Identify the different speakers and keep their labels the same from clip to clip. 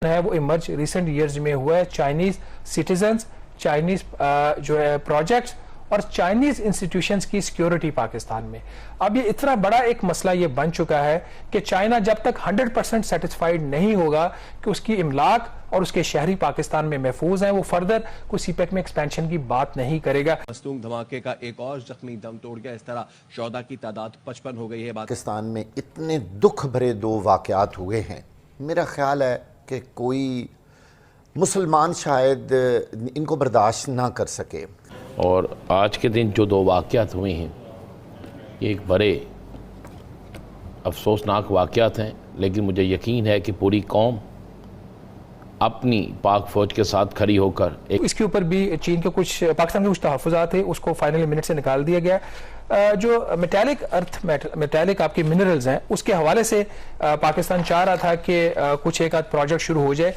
Speaker 1: है वो emerge recent years में हुआ है। चाइनीज सिटीजन्स, चाइनीज जो है प्रोजेक्ट्स और चाइनीज इंस्टीट्यूशंस की सिक्योरिटी पाकिस्तान में। अब ये इतना बड़ा एक मसला ये बन चुका है कि चाइना जब तक 100% सेटिस्फाइड नहीं होगा कि उसकी इमलाक और उसके शहरी पाकिस्तान में महफूज हैं, वो फर्दर कोई सीपेक में एक्सपेंशन की बात नहीं करेगा।
Speaker 2: मस्तूंग धमाके का एक और जख्मी दम तोड़ गया। इस तरह शौदा की तादाद 55 हो गई है।
Speaker 3: पाकिस्तान में इतने दुख भरे दो वाकयात हुए हैं, मेरा ख्याल है कि कोई मुसलमान शायद इनको बर्दाश्त ना कर सके।
Speaker 4: और आज के दिन जो दो वाक़यात हुए हैं ये एक बड़े अफसोसनाक वाक़यात हैं, लेकिन मुझे यकीन है कि पूरी कौम अपनी पाक फ़ौज के साथ खड़ी होकर
Speaker 1: इसके ऊपर भी चीन के कुछ पाकिस्तान के कुछ तहफ़्फ़ुज़ात थे, उसको फाइनली मिनट से निकाल दिया गया। जो मेटालिक आपके मिनरल्स हैं उसके हवाले से पाकिस्तान चाह रहा था कि कुछ एक आध प्रोजेक्ट शुरू हो जाए।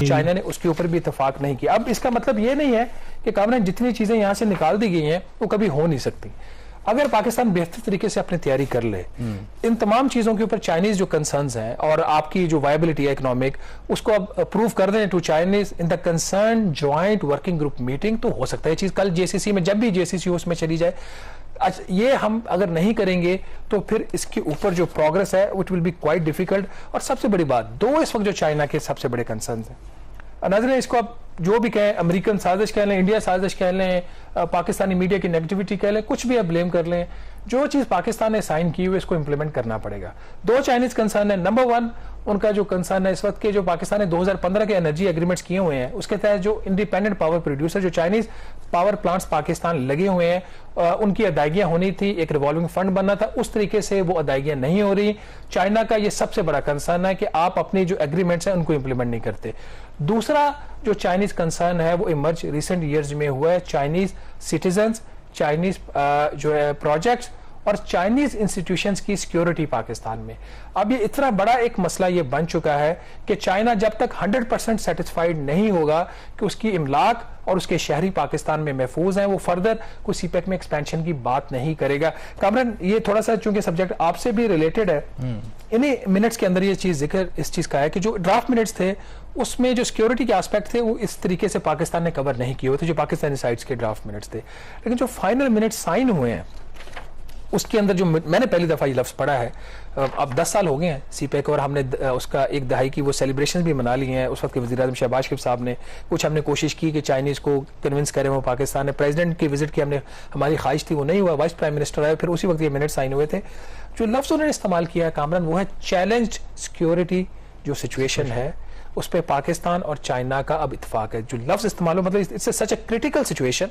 Speaker 1: चाइना ने उसके ऊपर भी इत्तेफाक नहीं किया। अब इसका मतलब ये नहीं है कि कामरान जितनी चीजें यहां से निकाल दी गई हैं वो कभी हो नहीं सकती। अगर पाकिस्तान बेहतर तरीके से अपनी तैयारी कर ले, इन तमाम चीजों के ऊपर चाइनीज जो कंसर्न्स हैं और आपकी जो वायबिलिटी है इकोनॉमिक, उसको अब प्रूव कर दें to Chinese in the concern joint working group meeting, तो हो सकता है ये चीज कल जेसीसी में, जब भी जेसीसी उसमें चली जाए। ये हम अगर नहीं करेंगे तो फिर इसके ऊपर जो प्रोग्रेस है it will be quite difficult. और सबसे बड़ी बात, दो इस वक्त जो चाइना के सबसे बड़े कंसर्न्स हैं, नाज़रीन इसको आप जो भी कहें, अमेरिकन साजिश कह लें, इंडिया साजिश कह लें, पाकिस्तानी मीडिया की नेगेटिविटी कह लें, कुछ भी आप ब्लेम कर लें, जो चीज पाकिस्तान ने साइन की हुई इसको इंप्लीमेंट करना पड़ेगा। दो चाइनीज कंसर्न है। नंबर वन, उनका जो कंसर्न है इस वक्त के जो पाकिस्तान ने 2015 के एनर्जी एग्रीमेंट्स किए हुए हैं, उसके तहत जो इंडिपेंडेंट पावर प्रोड्यूसर, जो चाइनीज पावर प्लांट्स पाकिस्तान लगे हुए हैं, उनकी अदायगियां होनी थी, एक रिवॉल्विंग फंड बनना था, उस तरीके से वो अदायगियां नहीं हो रही। चाइना का ये सबसे बड़ा कंसर्न है कि आप अपनी जो एग्रीमेंट्स हैं उनको इंप्लीमेंट नहीं करते। दूसरा जो चाइनीज कंसर्न है वो इमर्ज रिसेंट ईयर्स में हुआ है। चाइनीज सिटीजन्स, चाइनीज जो है प्रोजेक्ट्स और चाइनीज इंस्टीट्यूशंस की सिक्योरिटी पाकिस्तान में। अब ये इतना बड़ा एक मसला ये बन चुका है कि चाइना जब तक 100% सेटिस्फाइड नहीं होगा कि उसकी इमलाक और उसके शहरी पाकिस्तान में महफूज हैं, वो फर्दर कोई सीपेक में एक्सपेंशन की बात नहीं करेगा। कामरान, ये थोड़ा सा चूंकि सब्जेक्ट आपसे भी रिलेटेड है, इन्हीं मिनट्स के अंदर ये चीज जिक्र इस चीज का है कि जो ड्राफ्ट मिनट्स थे उसमें जो सिक्योरिटी के एस्पेक्ट थे वो इस तरीके से पाकिस्तान ने कवर नहीं किए हुए थे, जो पाकिस्तानी साइड्स के ड्राफ्ट मिनट्स थे। लेकिन जो फाइनल मिनट्स साइन हुए हैं उसके अंदर जो मैंने पहली दफा ये लफ्ज पढ़ा है, अब 10 साल हो गए हैं सीपेक और हमने उसका एक दहाई की वो सेलिब्रेशन भी मना ली हैं। उस वक्त के वज़ीर आज़म शहबाज शरीफ साहब ने कुछ हमने कोशिश की कि चाइनीज को कन्विंस करें, वो पाकिस्तान ने प्रेसिडेंट की विजिट की, हमने हमारी ख्वाहिश थी, वो नहीं हुआ। वाइस प्राइम मिनिस्टर आए, फिर उसी वक्त ये मिनट साइन हुए थे। जो लफ्ज उन्होंने इस्तेमाल किया है कामरान, वो है चैलेंज्ड सिक्योरिटी जो सिचुएशन है उस पर पाकिस्तान और चाइना का अब इत्तेफाक है। जो लफ्ज इस्तेमाल हो, मतलब it's such a critical situation,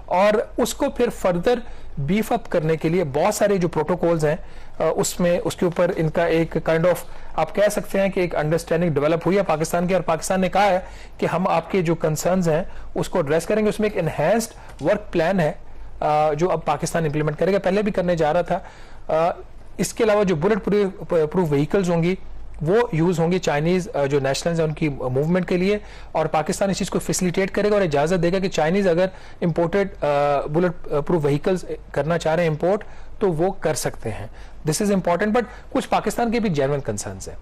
Speaker 1: और उसको फिर फर्दर बीफ अप करने के लिए बहुत सारे जो प्रोटोकॉल्स हैं उसमें उसके ऊपर इनका एक काइंड ऑफ आप कह सकते हैं कि एक अंडरस्टैंडिंग डेवलप हुई है पाकिस्तान की, और पाकिस्तान ने कहा है कि हम आपके जो कंसर्न्स हैं उसको एड्रेस करेंगे। उसमें एक एनहेंस्ड वर्क प्लान है जो अब पाकिस्तान इंप्लीमेंट करेगा, पहले भी करने जा रहा था। इसके अलावा जो बुलेट प्रूफ व्हीकल्स होंगी वो यूज होंगी चाइनीज जो नेशनल्स हैं उनकी मूवमेंट के लिए, और पाकिस्तान इस चीज को फैसिलिटेट करेगा और इजाजत देगा कि चाइनीज अगर इंपोर्टेड बुलेट प्रूफ व्हीकल्स करना चाह रहे हैं इंपोर्ट तो वो कर सकते हैं। दिस इज इंपॉर्टेंट, बट कुछ पाकिस्तान के भी जेन्युइन कंसर्न्स हैं।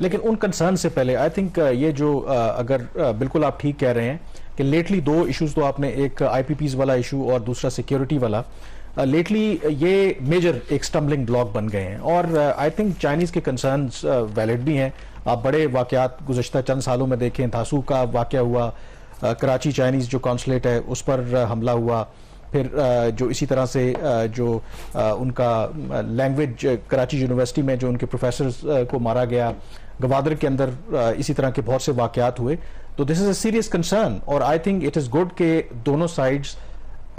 Speaker 5: लेकिन उन कंसर्न से पहले आई थिंक ये जो अगर बिल्कुल आप ठीक कह रहे हैं कि लेटली दो इश्यूज तो आपने, एक आईपीपीज वाला इशू और दूसरा सिक्योरिटी वाला, लेटली ये मेजर एक स्टम्बलिंग ब्लॉक बन गए हैं। और आई थिंक चाइनीज के कंसर्न्स वैलिड भी हैं। आप बड़े वाकयात गुज़श्ता चंद सालों में देखें, थासू का वाकया हुआ, कराची चाइनीज जो कॉन्सुलेट है उस पर हमला हुआ, फिर जो इसी तरह से जो उनका लैंग्वेज कराची यूनिवर्सिटी में जो उनके प्रोफेसर को मारा गया, गवादर के अंदर इसी तरह के बहुत से वाकयात हुए। तो this is a serious concern, और I think it is good कि दोनों साइड्स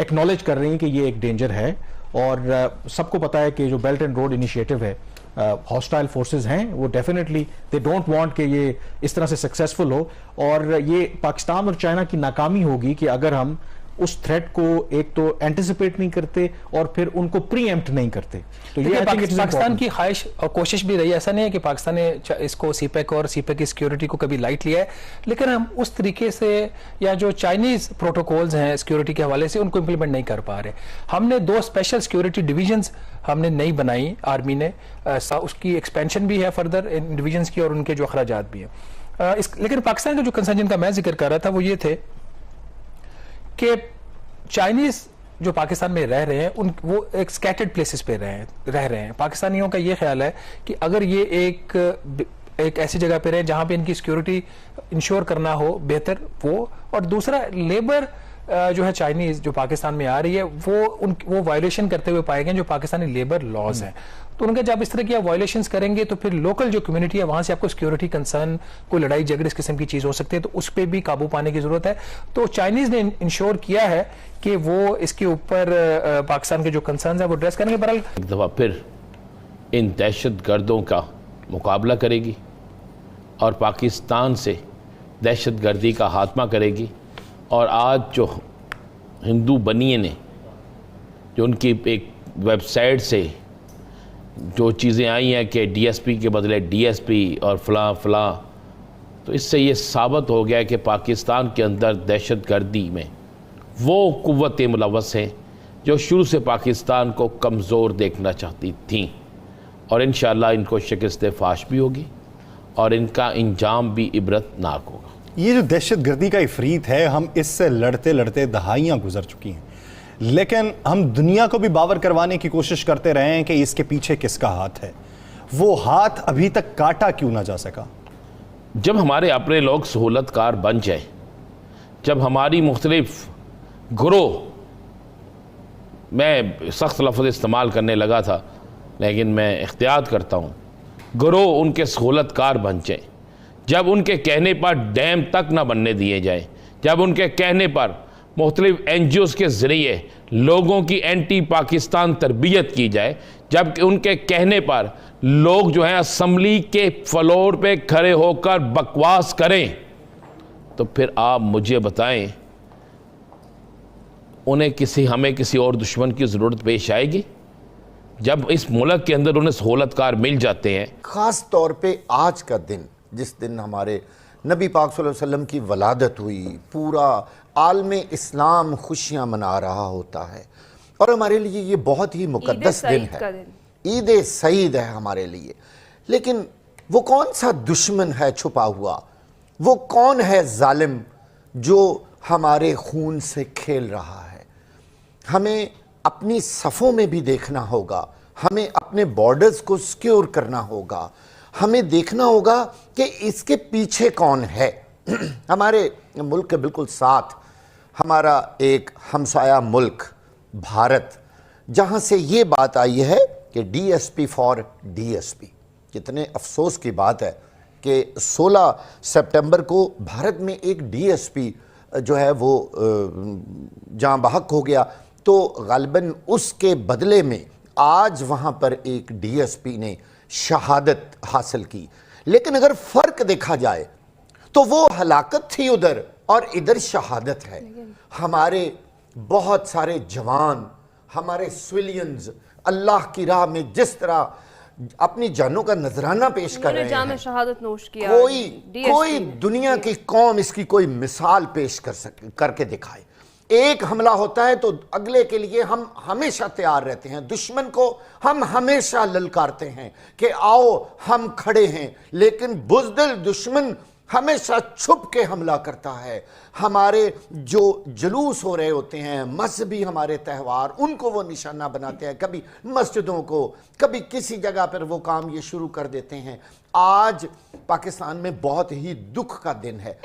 Speaker 5: एक्नॉलेज कर रही हैं कि ये एक डेंजर है। और सबको पता है कि जो बेल्ट एंड रोड इनिशिएटिव है, हॉस्टाइल फोर्सेस हैं, वो डेफिनेटली दे डोंट वांट कि ये इस तरह से सक्सेसफुल हो, और ये पाकिस्तान और चाइना की नाकामी होगी कि अगर हम उस थ्रेट को एक तो एंटिसिपेट नहीं करते और फिर उनको प्रीएम्प्ट नहीं करते। तो ये
Speaker 1: पाकिस्तान की ख्वाहिश और कोशिश भी रही, ऐसा नहीं है कि पाकिस्तान ने इसको सीपेक और सीपेक की सिक्योरिटी को कभी लाइट लिया है, लेकिन हम उस तरीके से या जो चाइनीज प्रोटोकॉल्स हैं सिक्योरिटी के हवाले से उनको इंप्लीमेंट नहीं कर पा रहे। हमने 2 स्पेशल सिक्योरिटी डिवीजन्स हमने नई बनाई आर्मी ने, उसकी एक्सपेंशन भी है फर्दर इन डिवीजन्स की और उनके जो अखराजात भी हैं। लेकिन पाकिस्तान का जो कंसर्न जिनका मैं जिक्र कर रहा था वो ये थे कि चाइनीज जो पाकिस्तान में रह रहे हैं वो एक स्कैटर्ड प्लेसेस पे रह रहे हैं। पाकिस्तानियों का ये ख्याल है कि अगर ये एक ऐसी जगह पे रहे जहां पे इनकी सिक्योरिटी इंश्योर करना हो बेहतर वो, और दूसरा लेबर जो है चाइनीज जो पाकिस्तान में आ रही है वो वायलेशन करते हुए पाए गए जो पाकिस्तानी लेबर लॉज हैं। तो उनके जब इस तरह की वायलेशंस करेंगे तो फिर लोकल जो कम्युनिटी है वहां से आपको सिक्योरिटी कंसर्न, कोई लड़ाई झगड़े इस किस्म की चीज हो सकती है, तो उस पर भी काबू पाने की जरूरत है। तो चाइनीज ने इंश्योर किया है कि वो इसके ऊपर पाकिस्तान के जो कंसर्न है वो एड्रेस करेंगे। बहरहाल
Speaker 4: एक दफ़ा फिर इन दहशत गर्दों का मुकाबला करेगी और पाकिस्तान से दहशत गर्दी का खात्मा करेगी। और आज जो हिंदू बनिए ने जो उनकी एक वेबसाइट से जो चीज़ें आई हैं कि डीएसपी के बदले डीएसपी और फलां, तो इससे ये साबित हो गया है कि पाकिस्तान के अंदर दहशत गर्दी में वो कुव्वतें मुलव्वस हैं जो शुरू से पाकिस्तान को कमज़ोर देखना चाहती थीं, और इंशाअल्लाह इनको शिकस्त फाश भी होगी और इनका अंजाम भी इबरतनाक होगा।
Speaker 6: ये जो दहशत गर्दी का इफरीत है, हम इससे लड़ते लड़ते दहाइयाँ गुजर चुकी हैं, लेकिन हम दुनिया को भी बावर करवाने की कोशिश करते रहे हैं कि इसके पीछे किसका हाथ है। वो हाथ अभी तक काटा क्यों ना जा सका?
Speaker 4: जब हमारे अपने लोग सहूलतकार बन जाए, जब हमारी मुख्तलिफ ग्रोह, मैं सख्त लफ्ज़ इस्तेमाल करने लगा था लेकिन मैं एहतियात करता हूँ, ग्रोह उनके सहूलतकार बन जाए, जब उनके कहने पर डैम तक ना बनने दिए जाए, जब उनके कहने पर मुख्तलिफ NGOs के ज़रिए लोगों की एंटी पाकिस्तान तरबियत की जाए, जब उनके कहने पर लोग जो हैं असम्बली के फ्लोर पे खड़े होकर बकवास करें, तो फिर आप मुझे बताएं उन्हें हमें किसी और दुश्मन की ज़रूरत पेश आएगी? जब इस मुल्क के अंदर उन्हें सहूलतकार मिल जाते हैं।
Speaker 3: ख़ास तौर पे आज का दिन, जिस दिन हमारे नबी पाक सल्लल्लाहु अलैहि वसल्लम की वलादत हुई, पूरा आलम इस्लाम खुशियाँ मना रहा होता है और हमारे लिए ये बहुत ही मुकद्दस दिन है, ईद सईद है हमारे लिए। लेकिन वो कौन सा दुश्मन है छुपा हुआ, वो कौन है जालिम जो हमारे खून से खेल रहा है? हमें अपनी सफ़ों में भी देखना होगा, हमें अपने बॉर्डर्स को सिक्योर करना होगा, हमें देखना होगा कि इसके पीछे कौन है। हमारे मुल्क के बिल्कुल साथ हमारा एक हमसाया मुल्क भारत, जहाँ से ये बात आई है कि DSP फॉर DSP। कितने अफसोस की बात है कि 16 सितंबर को भारत में एक DSP जो है वो जाँ बहक हो गया, तो गालिबन उसके बदले में आज वहाँ पर एक DSP ने शहादत हासिल की। लेकिन अगर फ़र्क देखा जाए तो वो हलाकत थी उधर और इधर शहादत है। हमारे बहुत सारे जवान, हमारे सिविलियंस अल्लाह की राह में जिस तरह अपनी जानों का नजराना पेश कर रहे हैं,
Speaker 7: शहादत नोश किया,
Speaker 3: कोई दुनिया की कौम इसकी कोई मिसाल पेश करके दिखाए। एक हमला होता है तो अगले के लिए हम हमेशा तैयार रहते हैं, दुश्मन को हम हमेशा ललकारते हैं कि आओ हम खड़े हैं, लेकिन बुज़दिल दुश्मन हमेशा छुप के हमला करता है। हमारे जो जुलूस हो रहे होते हैं, मजहबी हमारे त्यौहार, उनको वो निशाना बनाते हैं, कभी मस्जिदों को, कभी किसी जगह पर वो काम ये शुरू कर देते हैं। आज पाकिस्तान में बहुत ही दुख का दिन है।